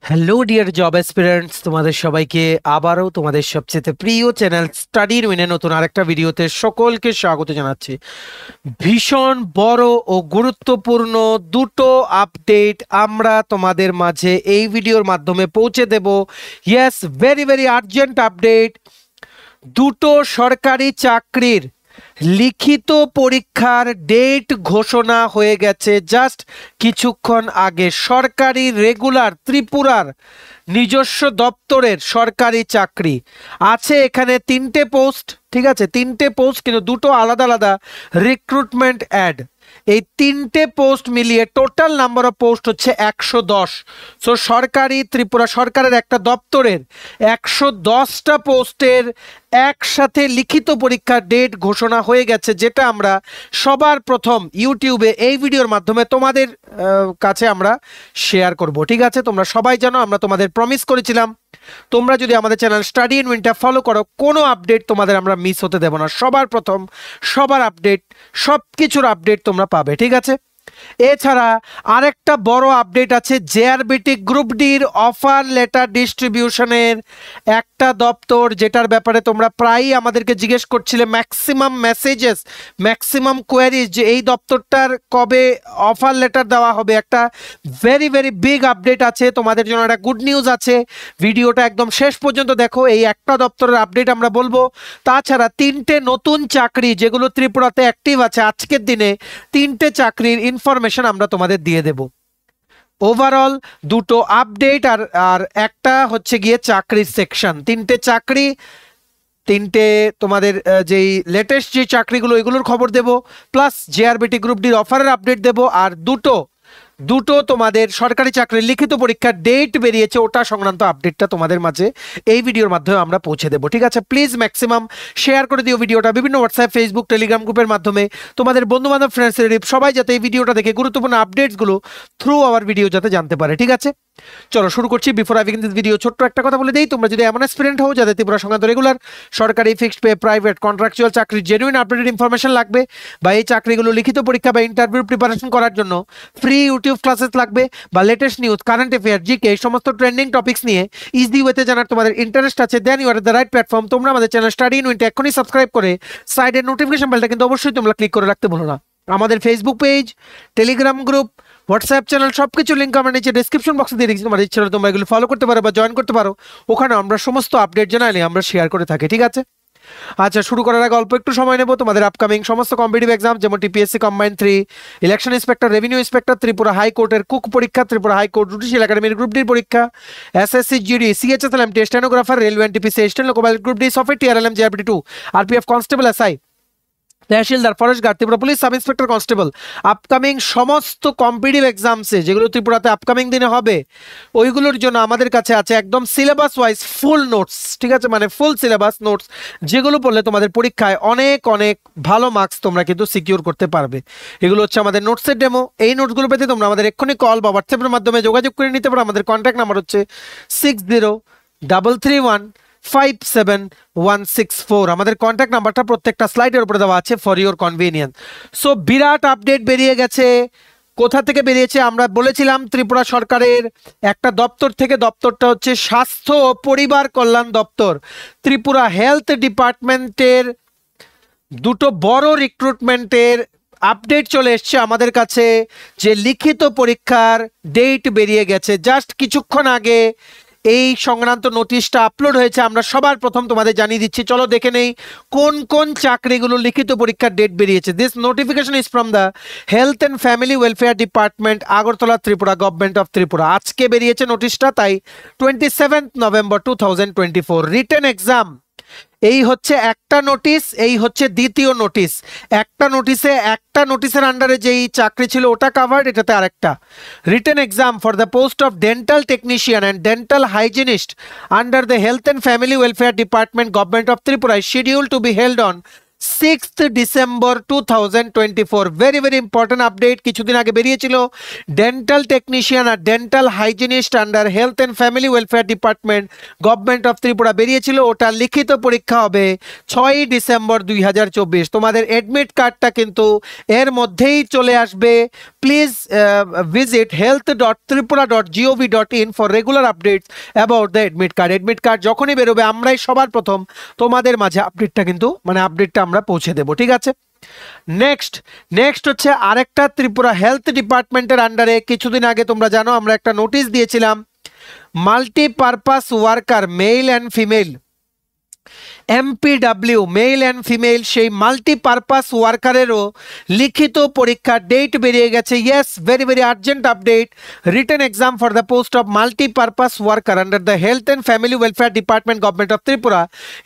Hello dear job aspirants, তোমাদের সবাইকে আবারও তোমাদের সবচেয়ে প্রিয় চ্যানেল স্টাডির উইনে নতুন আরেকটা ভিডিওতে সকলকে স্বাগত জানাচ্ছি। ভীষণ বড় ও গুরুত্বপূর্ণ দুটো আপডেট আমরা তোমাদের মাঝে এই ভিডিওর মাধ্যমে পৌঁছে দেব। Yes, very very urgent update. দুটো সরকারি চাকরির লিখিত পরীক্ষার ডেট ঘোষণা হয়ে গেছে জাস্ট কিছুক্ষণ আগে। সরকারি রেগুলার ত্রিপুরার নিজস্ব দপ্তরের সরকারি চাকরি আছে এখানে তিনটে পোস্ট, ঠিক আছে, তিনটে পোস্ট কিন্তু দুটো আলাদা আলাদা রিক্রুটমেন্ট অ্যাড। এই তিনটে পোস্ট মিলিয়ে টোটাল নাম্বার অফ পোস্ট হচ্ছে 110। সো সরকারি ত্রিপুরা সরকারের একটা দপ্তরের 110টা পোস্টের একসাথে লিখিত পরীক্ষার ডেট ঘোষণা হয়ে গেছে, যেটা আমরা সবার প্রথম ইউটিউবে এই ভিডিওর মাধ্যমে তোমাদের কাছে আমরা শেয়ার করব। ঠিক আছে, তোমরা সবাই জানো আমরা তোমাদের প্রমিস করেছিলাম তোমরা যদি আমাদের চ্যানেল স্টাডি ইন উইনটা ফলো করো কোনো আপডেট তোমাদের আমরা মিস হতে দেব না। সবার প্রথম সবার আপডেট, সব কিছুর আপডেট তোমরা পাবে। ঠিক আছে, এছাড়া আরেকটা বড় আপডেট আছে, জেআরবিটি গ্রুপ ডির অফার লেটার ডিস্ট্রিবিউশনের একটা দপ্তর, যেটার ব্যাপারে তোমরা প্রায়ই আমাদেরকে জিজ্ঞেস করছিলে, ম্যাক্সিমাম মেসেজেস, ম্যাক্সিমাম কোয়ারিজ, যে এই দপ্তরটার কবে অফার লেটার দেওয়া হবে। একটা ভেরি ভেরি বিগ আপডেট আছে তোমাদের জন্য, একটা গুড নিউজ আছে। ভিডিওটা একদম শেষ পর্যন্ত দেখো, এই একটা দপ্তরের আপডেট আমরা বলবো। তাছাড়া তিনটে নতুন চাকরি যেগুলো ত্রিপুরাতে অ্যাক্টিভ আছে আজকের দিনে, তিনটে চাকরির ইনফরমেশন আমরা তোমাদের দিয়ে দেব। ওভারঅল দুটো আপডেট আর একটা হচ্ছে গিয়ে চাকরির সেকশন। তিনটে চাকরি, তিনটে তোমাদের যেই লেটেস্ট যে চাকরিগুলো এগুলোর খবর দেব, প্লাস জেআরবিটি গ্রুপ ডির অফারের আপডেট দেব, আর দুটো তোমাদের সরকারি চাকরির লিখিত পরীক্ষার ডেট বেরিয়েছে ওটা সংক্রান্ত আপডেটটা তোমাদের মাঝে এই ভিডিওর মাধ্যমে আমরা পৌঁছে দেবো। ঠিক আছে, প্লিজ ম্যাক্সিমাম শেয়ার করে দিও ভিডিওটা বিভিন্ন হোয়াটসঅ্যাপ, ফেসবুক, টেলিগ্রাম গ্রুপের মাধ্যমে। তোমাদের বন্ধু বান্ধব, ফ্রেন্ডস, রিলেটিভ সবাই যাতে এই ভিডিওটা দেখে গুরুত্বপূর্ণ আপডেটসগুলো থ্রু আওয়ার ভিডিও যাতে জানতে পারে। ঠিক আছে, চলো শুরু করছি। Before I begin this video ছোট্ট একটা কথা বলে দেই, তোমরা যদি এমন অ্যাসপিরেন্ট হও যাদের ত্রিপুরা সংক্রান্ত রেগুলার সরকারি, ফিক্সড পে, প্রাইভেট, কন্ট্রাকচুয়াল চাকরির জেনুইন আপডেটেড ইনফরমেশন লাগবে, বা এই চাকরিগুলো লিখিত পরীক্ষা বা ইন্টারভিউ প্রিপারেশন করার জন্য ফ্রি ইউটিউব ক্লাসেস লাগবে, বা latest news, current affair, GK, এই সমস্ত ট্রেন্ডিং টপিকস নিয়ে ইজি ওয়েতে জানার তোমাদের ইন্টারেস্ট আছে, then you are the right platform. তোমরা আমাদের চ্যানেল স্টাডি ইন উইনটা এখনই সাবস্ক্রাইব করে সাইডের নোটিফিকেশন বেলটা কিন্তু অবশ্যই তোমরা ক্লিক করে রাখতে ভুলো না। আমাদের Facebook page, Telegram group, WhatsApp channel সবকিছু লিঙ্ক আমরা নিচে ডেসক্রিপশন বক্সে দিয়ে রেখেছি, তোমার ইচ্ছা হলে তোমরা এগুলো ফলো করতে পারো বা জয়েন করতে পারো। ওখানে আমরা সমস্ত আপডেট জানালে আমরা শেয়ার করে থাকি। ঠিক আছে, আচ্ছা শুরু করার আগে অল্প একটু সময় নেব। তোমাদের আপকামিং সমস্ত কম্পিটিটিভ এক্সাম যেমন TPSC combine 3, election inspector, revenue inspector, Tripura হাইকোর্টের কুক পরীক্ষা, ত্রিপুরা হাইকোর্ট জুডিশিয়াল একাডেমির গ্রুপ ডির পরীক্ষা, SSC GD, CHSL, MT, stenographer, railway, NTPC, স্টেন loco pilot group D, software, TRLM, GRPT 2, RPF constable, SI, তহসিলদার, forest guard, Tripura police sub inspector, constable, upcoming সমস্ত competitive এক্সামসে যেগুলো ত্রিপুরাতে upcoming দিনে হবে ওইগুলোর জন্য আমাদের কাছে আছে একদম সিলেবাস ওয়াইজ ফুল নোটস। ঠিক আছে, মানে ফুল সিলেবাস নোটস, যেগুলো পড়লে তোমাদের পরীক্ষায় অনেক অনেক ভালো মার্কস তোমরা কিন্তু সিকিউর করতে পারবে। এগুলো হচ্ছে আমাদের নোটসের ডেমো। এই নোটসগুলো পেতে তোমরা আমাদের এক্ষুনি কল বা হোয়াটসঅ্যাপের মাধ্যমে যোগাযোগ করে নিতে পারো। আমাদের কন্ট্যাক্ট নাম্বার হচ্ছে 6033157164। আমাদের কন্ট্যাক্ট নাম্বারটা প্রত্যেকটা স্লাইডের উপরে দেওয়া আছে for your convenience. So Virat update বেরিয়ে গেছে। কোথা থেকে বেরিয়েছে? আমরা বলেছিলাম ত্রিপুরা সরকারের একটা দপ্তর থেকে, দপ্তরটা হচ্ছে স্বাস্থ্য ও পরিবার কল্যাণ দপ্তর। ত্রিপুরা হেলথ ডিপার্টমেন্টের দুটো বড় রিক্রুটমেন্টের আপডেট চলে এসছে আমাদের কাছে, যে লিখিত পরীক্ষার ডেট বেরিয়ে গেছে জাস্ট কিছুক্ষণ আগে। এই সংক্রান্ত নোটিশটা আপলোড হয়েছে, আমরা সবার প্রথম তোমাদের জানিয়ে দিচ্ছি। চলো দেখে নেই কোন কোন চাকরিগুলো লিখিত পরীক্ষার ডেট বেরিয়েছে। This notification is from the health and family welfare department, Agartala, Tripura, government of Tripura. আজকে বেরিয়েছে নোটিশটা, তাই 27 নভেম্বর 2024। রিটেন এক্সাম, এই হচ্ছে একটা নোটিশ, এই হচ্ছে দ্বিতীয় নোটিশ। একটা নোটিশের আন্ডারে যেই চাকরি ছিল ওটা কাভার্ড, এটাতে আরেকটা। Written exam for the post of dental technician and dental hygienist under the health and family welfare department, government of Tripura, schedule to be held on December 2024 very very important update কিছুদিন আগে বেরিয়েছিল dental technician আর dental hygienist under health and family welfare department government of Tripura বেরিয়েছিল ওটা লিখিত পরীক্ষা হবে 6 December 2024 তোমাদের অ্যাডমিট কার্ডটা কিন্তু এর মধ্যেই চলে আসবে please visit health.tripura.gov.in for regular updates about the admit card যখনই বেরোবে আমরাই সবার প্রথম তোমাদের মাঝে আপডেটটা কিন্তু মানে আপডেটটা আমরা পৌঁছে দেব ঠিক আছে নেক্সট হচ্ছে আরেকটা ত্রিপুরা হেলথ ডিপার্টমেন্টের আন্ডারে কিছুদিন আগে তোমরা জানো আমরা একটা নোটিশ দিয়েছিলাম multipurpose worker male and female MPW male and female সেই মাল্টিপারপাস ওয়ার্কারেরও লিখিত পরীক্ষার ডেট বেরিয়ে গেছে yes very very urgent update written exam for the post of multipurpose worker under the health and family welfare department government of Tripura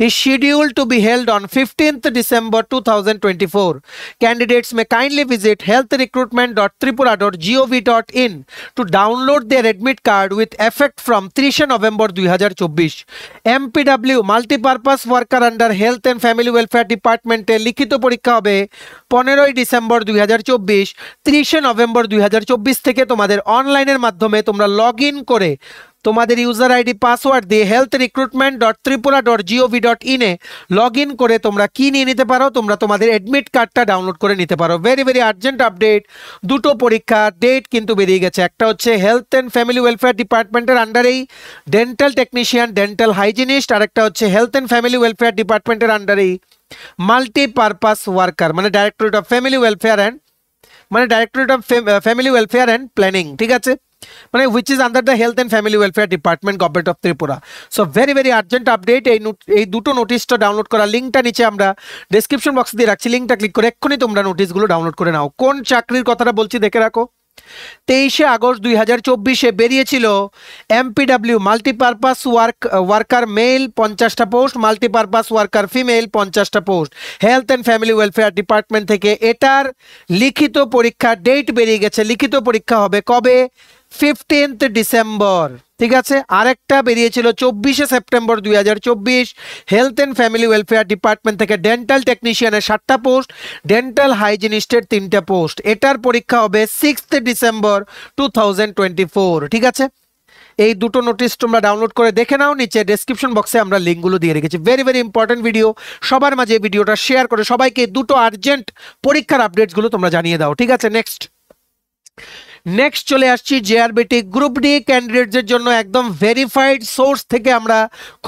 is scheduled to be held on 15th December 2024. Candidates may kindly visit healthrecruitment.tripura.gov.in to download their admit card with effect from 3 November 2024. MPW multipurpose worker under health and family welfare ডিপার্টমেন্টে লিখিত পরীক্ষা হবে 15 December 2024 30 November 2024 থেকে তোমাদের অনলাইনের মাধ্যমে তোমরা log in করে তোমাদের ইউজার আইডি পাসওয়ার্ড দিয়ে healthrecruitment.tripura.gov.in এ লগ ইন করে তোমরা কি নিয়ে নিতে পারো তোমরা তোমাদের অ্যাডমিট কার্ডটা ডাউনলোড করে নিতে পারো ভেরি ভেরি আর্জেন্ট আপডেট দুটো পরীক্ষার ডেট কিন্তু বেরিয়ে গেছে একটা হচ্ছে হেলথ অ্যান্ড ফ্যামিলি ওয়েলফেয়ার ডিপার্টমেন্টের আন্ডারেই ডেন্টাল টেকনিশিয়ান ডেন্টাল হাইজিনিস্ট আর একটা হচ্ছে হেলথ অ্যান্ড ফ্যামিলি ওয়েলফেয়ার ডিপার্টমেন্টের আন্ডারেই মাল্টিপারপাস ওয়ার্কার মানে directorate of family welfare and planning ঠিক আছে মানে which is under the health and family welfare department government of Tripura so very very urgent update এই দুটো নোটিশটা ডাউনলোড করা লিংকটা নিচে আমরা ডেসক্রিপশন বক্সে দিয়ে রাখছি লিংকটা ক্লিক করে এক্ষুনি তোমরা নোটিশগুলো ডাউনলোড করে নাও কোন চাকরির কথাটা বলছি দেখে রাখো 23 আগস্ট 2024 বেরিয়েছিল MPW মাল্টিপারপাস ওয়ার্কার মেল 50টা পোস্ট মাল্টিপারপাস ওয়ার্কার ফিমেল 50টা post health and family welfare department থেকে এটার লিখিত পরীক্ষার ডেট বেরিয়ে গেছে লিখিত পরীক্ষা হবে কবে 15th ডিসেম্বর ঠিক আছে আরেকটা বেরিয়েছিল 24 September 2024 health and family welfare department থেকে ডেন্টাল টেকনিশিয়ানের 7টা পোস্ট ডেন্টাল হাইজিনিস্টের 3টা পোস্ট এটার পরীক্ষা হবে 6th ডিসেম্বর 2024 ঠিক আছে এই দুটো নোটিশ তোমরা ডাউনলোড করে দেখে নাও নিচে ডেসক্রিপশন বক্সে আমরা লিঙ্কগুলো দিয়ে রেখেছি ভেরি ভেরি ইম্পর্টেন্ট ভিডিও সবার মাঝে ভিডিওটা শেয়ার করে সবাইকে দুটো আর্জেন্ট পরীক্ষার আপডেটসগুলো তোমরা জানিয়ে দাও ঠিক আছে নেক্সট চলে আসছি জেআরবিটি গ্রুপ ডি ক্যান্ডিডেটদের জন্য একদম ভেরিফাইড সোর্স থেকে আমরা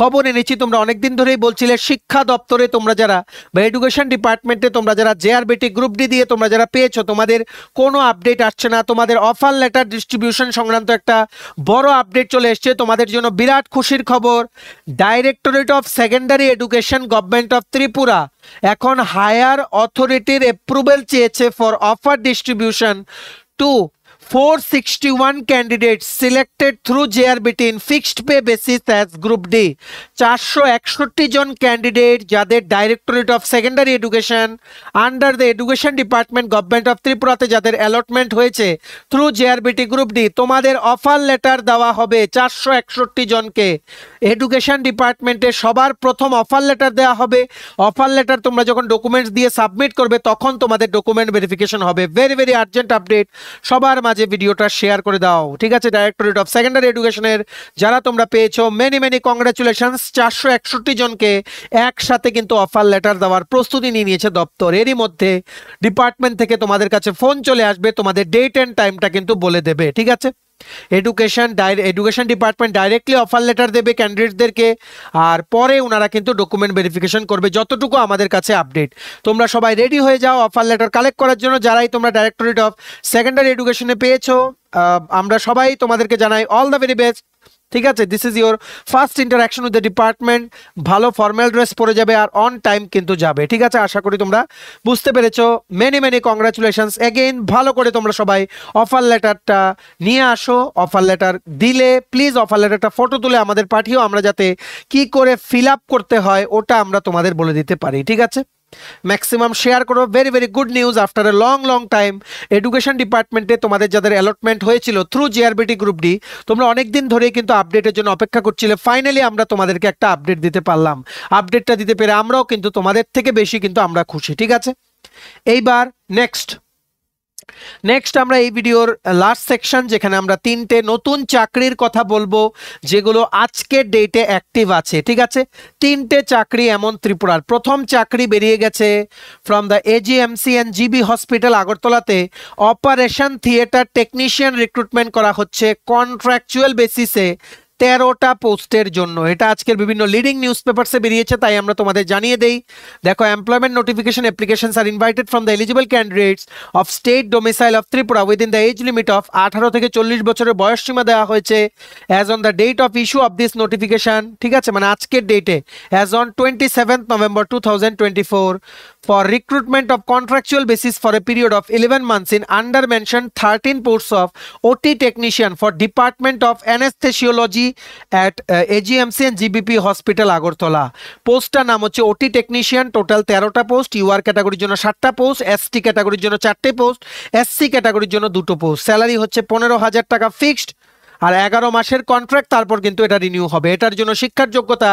খবর এনেছি তোমরা অনেকদিন ধরেই বলছিলে শিক্ষা দপ্তরে তোমরা যারা বা এডুকেশন ডিপার্টমেন্টে তোমরা যারা জেআরবিটি গ্রুপ ডি দিয়ে তোমরা যারা পেয়েছো তোমাদের কোনো আপডেট আসছে না তোমাদের অফার লেটার ডিস্ট্রিবিউশন সংক্রান্ত একটা বড় আপডেট চলে এসছে তোমাদের জন্য বিরাট খুশির খবর directorate of secondary education government of Tripura এখন হায়ার অথরিটির অ্যাপ্রুভাল চেয়েছে for offer distribution to 461 candidates selected through JRBT in fixed pay basis as Group D 461 John candidate যাদের directorate of secondary education under the education department government of ত্রিপুরাতে যাদের allotment হয়েছে through JRBT group D তোমাদের offer letter দেওয়া হবে 461 জনকে education ডিপার্টমেন্টে সবার প্রথম অফার লেটার দেওয়া হবে অফার লেটার তোমরা যখন ডকুমেন্টস দিয়ে সাবমিট করবে তখন তোমাদের ডকুমেন্ট ভেরিফিকেশন হবে ভেরি ভেরি আর্জেন্ট আপডেট সবার মাঝে ভিডিওটা শেয়ার করে দাও ঠিক আছে ডাইরেক্টরেট অফ সেকেন্ডারি এডুকেশনের যারা তোমরা পেয়েছো মেনি কংগ্রাচুলেশনস 461 জনকে একসাথে কিন্তু অফার লেটার দেওয়ার প্রস্তুতি নিয়ে নিয়েছে দপ্তর এরই মধ্যে ডিপার্টমেন্ট থেকে তোমাদের কাছে ফোন চলে আসবে তোমাদের ডেট এন্ড টাইমটা কিন্তু বলে দেবে ঠিক আছে education department directly offer letter দেবে ক্যান্ডিডেটদেরকে আর পরে ওনারা কিন্তু ডকুমেন্ট ভেরিফিকেশন করবে যতটুকু আমাদের কাছে আপডেট তোমরা সবাই রেডি হয়ে যাও অফার লেটার কালেক্ট করার জন্য যারাই তোমরা ডাইরেক্টরেট অফ সেকেন্ডারি এডুকেশনে পেয়েছো আমরা সবাই তোমাদেরকে জানাই অল দ্য ভেরি বেস্ট ঠিক আছে this is your first interaction with the department ভালো ফর্মাল ড্রেস পরে যাবে আর অন টাইম কিন্তু যাবে ঠিক আছে আশা করি তোমরা বুঝতে পেরেছো মেনি কংগ্রাচুলেশনস এগেইন ভালো করে তোমরা সবাই অফার লেটারটা নিয়ে আসো অফার লেটার দিলে প্লিজ অফার লেটারটা ফটো তুলে আমাদের পাঠিও আমরা যাতে কি করে ফিল আপ করতে হয় ওটা আমরা তোমাদের বলে দিতে পারি ঠিক আছে ম্যাক্সিমাম শেয়ার করো। Very very good news, after a long long time education ডিপার্টমেন্টে তোমাদের যাদের অ্যালটমেন্ট হয়েছিল থ্রু জিআরবিটি গ্রুপ ডি, তোমরা অনেকদিন ধরে কিন্তু আপডেটের জন্য অপেক্ষা করছিলে। ফাইনালি আমরা তোমাদেরকে একটা আপডেট দিতে পারলাম। আপডেটটা দিতে পেরে আমরাও কিন্তু তোমাদের থেকে বেশি কিন্তু আমরা খুশি। ঠিক আছে, এইবার নেক্সট আমরা এই ভিডিওর লাস্ট সেকশন, যেখানে আমরা তিনটে নতুন চাকরির কথা বলবো যেগুলো আজকের ডেটে অ্যাক্টিভ আছে। ঠিক আছে, তিনটে চাকরি এমন ত্রিপুরার। প্রথম চাকরি বেরিয়ে গেছে from the AGMC and GB hospital আগরতলাতে, অপারেশন থিয়েটার টেকনিশিয়ান রিক্রুটমেন্ট করা হচ্ছে কন্ট্রাকচুয়াল বেসিসে 13টা পোস্টের জন্য। এটা আজকের বিভিন্ন লিডিং নিউজ পেপারসে বেরিয়েছে, তাই আমরা তোমাদের জানিয়ে দেই। দেখো, employment notification applications are invited from the eligible candidates of state domicile of Tripura within the age limit of 18 থেকে 40 বছরের বয়স সীমা দেওয়া হয়েছে as on the date of issue of this notification. ঠিক আছে, মানে আজকের ডেটে as on 27th November 2024 for recruitment of contractual basis for a period of 11 months in under mentioned 13 posts of OT technician for Department of Anesthesiology at AGMC and GBP Hospital Agartala। পোস্টটার নাম হচ্ছে OT technician. Total 13টা post. UR ক্যাটাগরির জন্য 7টা post, ST ক্যাটাগরির জন্য 4টে post, SC ক্যাটাগরির জন্য 2টো পোস্ট। স্যালারি হচ্ছে 15,000 টাকা ফিক্সড আর 11 মাসের কন্ট্রাক্ট, তারপর কিন্তু এটা রিনিউ হবে। এটার জন্য শিক্ষার যোগ্যতা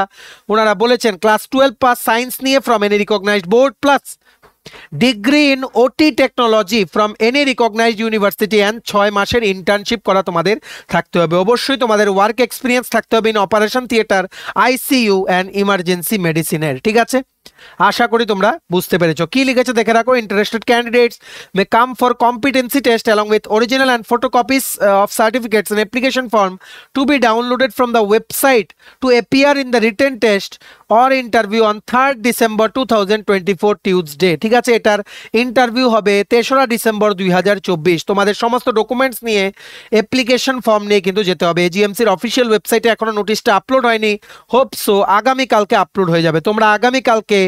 ওনারা বলেছেন ক্লাস 12 পাস সায়েন্স নিয়ে from any recognised board plus degree in OT technology from any recognised university and 6 মাসের ইন্টার্নশিপ করা তোমাদের থাকতে হবে। অবশ্যই তোমাদের ওয়ার্ক এক্সপিরিয়েন্স থাকতে হবে in operation theatre, ICU and emergency মেডিসিনের। ঠিক আছে, আশা করি তোমরা বুঝতে পেরেছো। কি লিখেছে দেখে রাখো, interested candidates may come for competency test along with original and photocopies of certificates and application form to be downloaded from the website to appear in the written test or interview on 3rd December 2024 Tuesday. ঠিক আছে, এটার interview হবে 3রা December 2024। তোমাদের সমস্ত documents নিয়ে application form নিয়ে কিন্তু যেতে হবে। এজিএমসির অফিসিয়াল ওয়েবসাইটে এখনো নোটিশটা আপলোড হয়নি, হোপ সো আগামীকালকে আপলোড হয়ে যাবে। তোমরা আগামীকালকে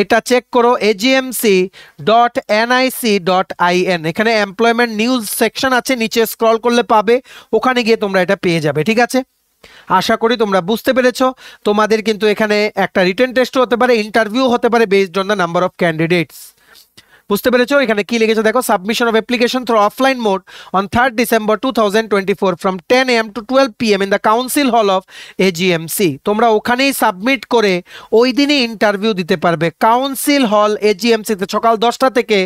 এটা চেক করো agmc.nic.in, এখানে এমপ্লয়মেন্ট নিউজ সেকশন আছে, নিচে স্ক্রল করলে পাবে, ওখানে গিয়ে তোমরা এটা পেয়ে যাবে। ঠিক আছে, আশা করি তোমরা বুঝতে পেরেছো। তোমাদের কিন্তু এখানে একটা রিটেন টেস্টও হতে পারে, ইন্টারভিউ হতে পারে based on the number of candidates. বুঝতে পেরেছো? এখানে কি লিখেছে দেখো, submission of application through offline mode on 3rd December 2024 from 10 AM to 12 PM in the council hall of AGMC. তোমরা ওখানেই সাবমিট করে ওই দিনই ইন্টারভিউ দিতে পারবে। কাউন্সিল হল এজিএমসিতে সকাল 10টা থেকে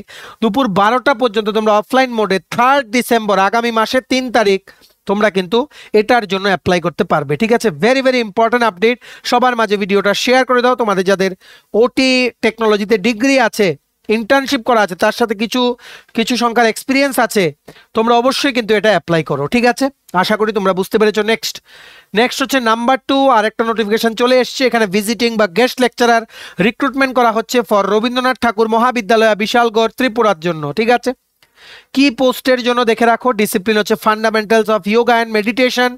দুপুর 12টা পর্যন্ত তোমরা অফলাইন মোডে 3rd December আগামী মাসের 3 তারিখ তোমরা কিন্তু এটার জন্য অ্যাপ্লাই করতে পারবে। ঠিক আছে, ভেরি ভেরি ইম্পর্টেন্ট আপডেট। সবার মাঝে ভিডিওটা শেয়ার করে দাও। তোমাদের যাদের ওটি টেকনোলজিতে ডিগ্রি আছে, ইন্টার্নশিপ করা আছে, তার সাথে কিছু সংখ্যার এক্সপিরিয়েন্স আছে, তোমরা অবশ্যই কিন্তু এটা অ্যাপ্লাই করো। ঠিক আছে, আশা করি তোমরা বুঝতে পেরেছো। নেক্সট হচ্ছে নাম্বার 2, আরেকটা নোটিফিকেশন চলে এসছে। এখানে ভিজিটিং বা গেস্ট লেকচারার রিক্রুটমেন্ট করা হচ্ছে ফর রবীন্দ্রনাথ ঠাকুর মহাবিদ্যালয় বিশালগড় ত্রিপুরার জন্য। ঠিক আছে, কি পোস্টের জন্য দেখে রাখো, ডিসিপ্লিন হচ্ছে fundamentals of yoga and meditation.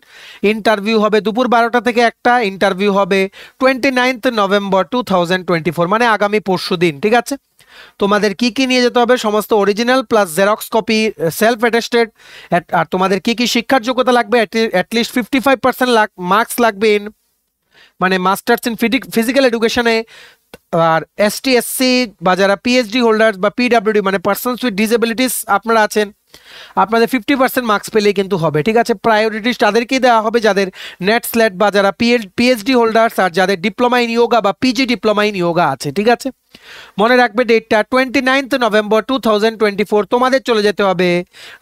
Interview হবে দুপুর 12টা থেকে 1টা, ইন্টারভিউ হবে 29th November 2024, মানে আগামী পরশু দিন। ঠিক আছে, তোমাদের কি কি নিয়ে যেতে হবে, সমস্ত original plus xerox copy self attested. আর তোমাদের কি কি শিক্ষার যোগ্যতা লাগবে, অ্যাটলিস্ট 55% মার্কস লাগবে ইন, মানে মাস্টার্স ইন ফিজিক্যাল এডুকেশনে। আর এসটি এসসি বা যারা পিএইচডি হোল্ডার্স বা পিডাব্লিউডি মানে পার্সনস উইথ ডিসেবিলিটিস আপনারা আছেন, আপনাদের 50% মার্কস পেলেই কিন্তু হবে। ঠিক আছে, প্রায়োরিটিস তাদেরকেই দেওয়া হবে যাদের নেট স্লেট বা যারা পিএইচডি হোল্ডার্স আর যাদের ডিপ্লোমা ইন ইয়োগা বা পিজি ডিপ্লোমা ইন ইয়োগা আছে। ঠিক আছে, মনে রাখবে ডেটটা 29th November 2024। তোমাদের চলে যেতে হবে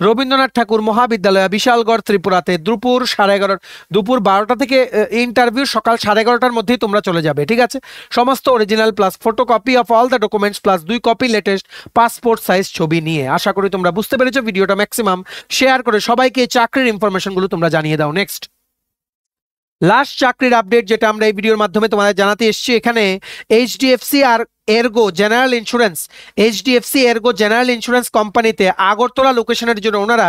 রবীন্দ্রনাথ ঠাকুর মহাবিদ্যালয় বিশালগড় ত্রিপুরাতে দুপুর 11:30, দুপুর 12টা থেকে ইন্টারভিউ, সকাল 11:30টার মধ্যেই তোমরা চলে যাবে। ঠিক আছে, সমস্ত original plus photocopy of all the documents plus 2 copy latest passport size ছবি নিয়ে। আশা করি তোমরা বুঝতে পেরেছো। ভিডিওটা ম্যাক্সিমাম শেয়ার করে সবাইকে চাকরির ইনফরমেশনগুলো তোমরা জানিয়ে দাও। নেক্সট লাস্ট চাকরির আপডেট যেটা আমরা এই ভিডিওর মাধ্যমে তোমাদের জানাতে এসেছি, এখানে এইচডিএফসি আর এরগো জেনারেল ইন্স্যুরেন্স কোম্পানিতে আগরতলা লোকেশনের জন্য ওনারা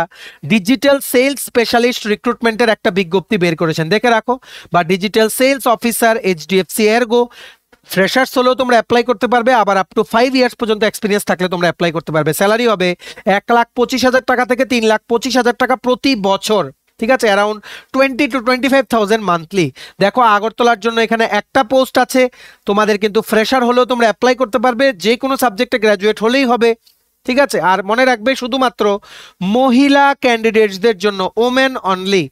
ডিজিটাল সেলস স্পেশালিস্ট রিক্রুটমেন্টের একটা বিজ্ঞপ্তি বের করেছেন, দেখে রাখো, বা digital sales officer HDFC Ergo. Freshers হলেও তোমরা অ্যাপ্লাই করতে পারবে, আবার আপ টু 5 ইয়ার্স পর্যন্ত এক্সপিরিয়েন্স থাকলে তোমরা অ্যাপ্লাই করতে পারবে। স্যালারি হবে 1,25,000 টাকা থেকে 3,25,000 টাকা প্রতি বছর। ঠিক আছে, অ্যারাউন্ড 20,000 to 25,000 মান্থলি। দেখো আগরতলার জন্য এখানে একটা পোস্ট আছে, তোমাদের কিন্তু ফ্রেশার হলেও তোমরা অ্যাপ্লাই করতে পারবে, যে কোনো সাবজেক্টে গ্র্যাজুয়েট হলেই হবে। ঠিক আছে, আর মনে রাখবে শুধুমাত্র মহিলা ক্যান্ডিডেটসদের জন্য, ওমেন অনলি,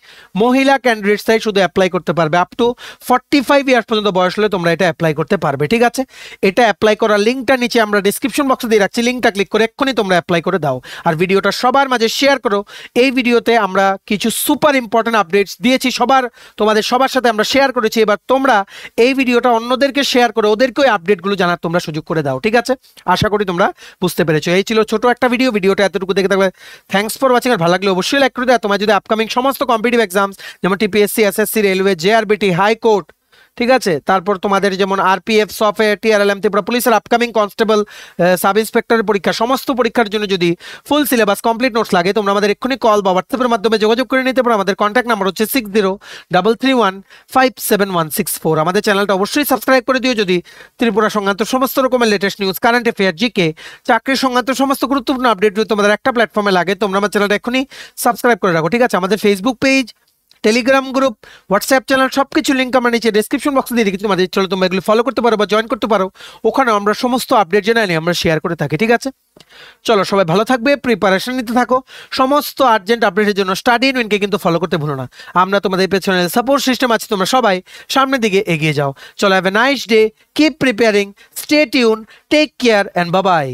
মহিলা ক্যান্ডিডেটসরাই শুধু অ্যাপ্লাই করতে পারবে। আপ টু 45 ইয়ার্স পর্যন্ত বয়স হলে তোমরা এটা অ্যাপ্লাই করতে পারবে। ঠিক আছে, এটা অ্যাপ্লাই করার লিঙ্কটা নিচে আমরা ডিসক্রিপশন বক্সে দিয়ে রাখছি, লিঙ্কটা ক্লিক করে এক্ষুনি তোমরা অ্যাপ্লাই করে দাও। আর ভিডিওটা সবার মাঝে শেয়ার করো। এই ভিডিওতে আমরা কিছু সুপার ইম্পর্টেন্ট আপডেটস দিয়েছি, তোমাদের সবার সাথে আমরা শেয়ার করেছি। এবার তোমরা এই ভিডিওটা অন্যদেরকে শেয়ার করে ওদেরকে ওই আপডেটগুলো জানার তোমরা সুযোগ করে দাও। ঠিক আছে, আশা করি তোমরা বুঝতে পেরেছো। এই ছিল ছোট একটা ভিডিওটা এতটুকু দেখে থাকবে। Thanks for watching. আর ভালো লাগলে অবশ্যই লাইক করে দাও। তোমার যদি আপকামিং সমস্ত কম্পিটিটিভ এক্সামস যেমন TPSC, SSC, railway, JRBT, high court, ঠিক আছে, তারপর তোমাদের যেমন আরপিএফ, সফটওয়্যার, টিআরএলএম, ত্রিপুরা পুলিশের আপকামিং কনস্টেবল, সাব ইন্সপেক্টরের পরীক্ষা, সমস্ত পরীক্ষার জন্য যদি ফুল সিলেবাস কমপ্লিট নোটস লাগে, তোমরা আমাদের এক্ষুনি কল বা হোয়াটসঅ্যাপের মাধ্যমে যোগাযোগ করে নিতে পারো। আমাদের কন্ট্যাক্ট নাম্বার হচ্ছে 6033157164। আমাদের চ্যানেলটা অবশ্যই সাবস্ক্রাইব করে দিও যদি ত্রিপুরা সংক্রান্ত সমস্ত রকমের latest news, current affair, GK, চাকরির সংক্রান্ত সমস্ত গুরুত্বপূর্ণ আপডেট যদি তোমাদের একটা প্ল্যাটফর্মে লাগে, তোমরা আমার চ্যানেলটা এক্ষুনি সাবস্ক্রাইব করে রাখো। ঠিক আছে, আমাদের Facebook page, Telegram group, WhatsApp channel সবকিছু লিঙ্ক আমরা নিচে ডেসক্রিপশন বক্সে দিয়ে রেখেছি। তোমাদের চলো তোমরা এগুলো ফলো করতে পারো বা জয়েন করতে পারো, ওখানে আমরা সমস্ত আপডেট জেনারেলি আমরা শেয়ার করে থাকি। ঠিক আছে, চলো সবাই ভালো থাকবে, প্রিপারেশন নিতে থাকো। সমস্ত আর্জেন্ট আপডেটের জন্য স্টাডি ইন উইনকে কিন্তু ফলো করতে ভুলো না। আমরা তোমাদের পেছনে সাপোর্ট সিস্টেম আছে, তোমরা সবাই সামনের দিকে এগিয়ে যাও। চলো, have a nice day, keep preparing, stay tune, take care and bye by.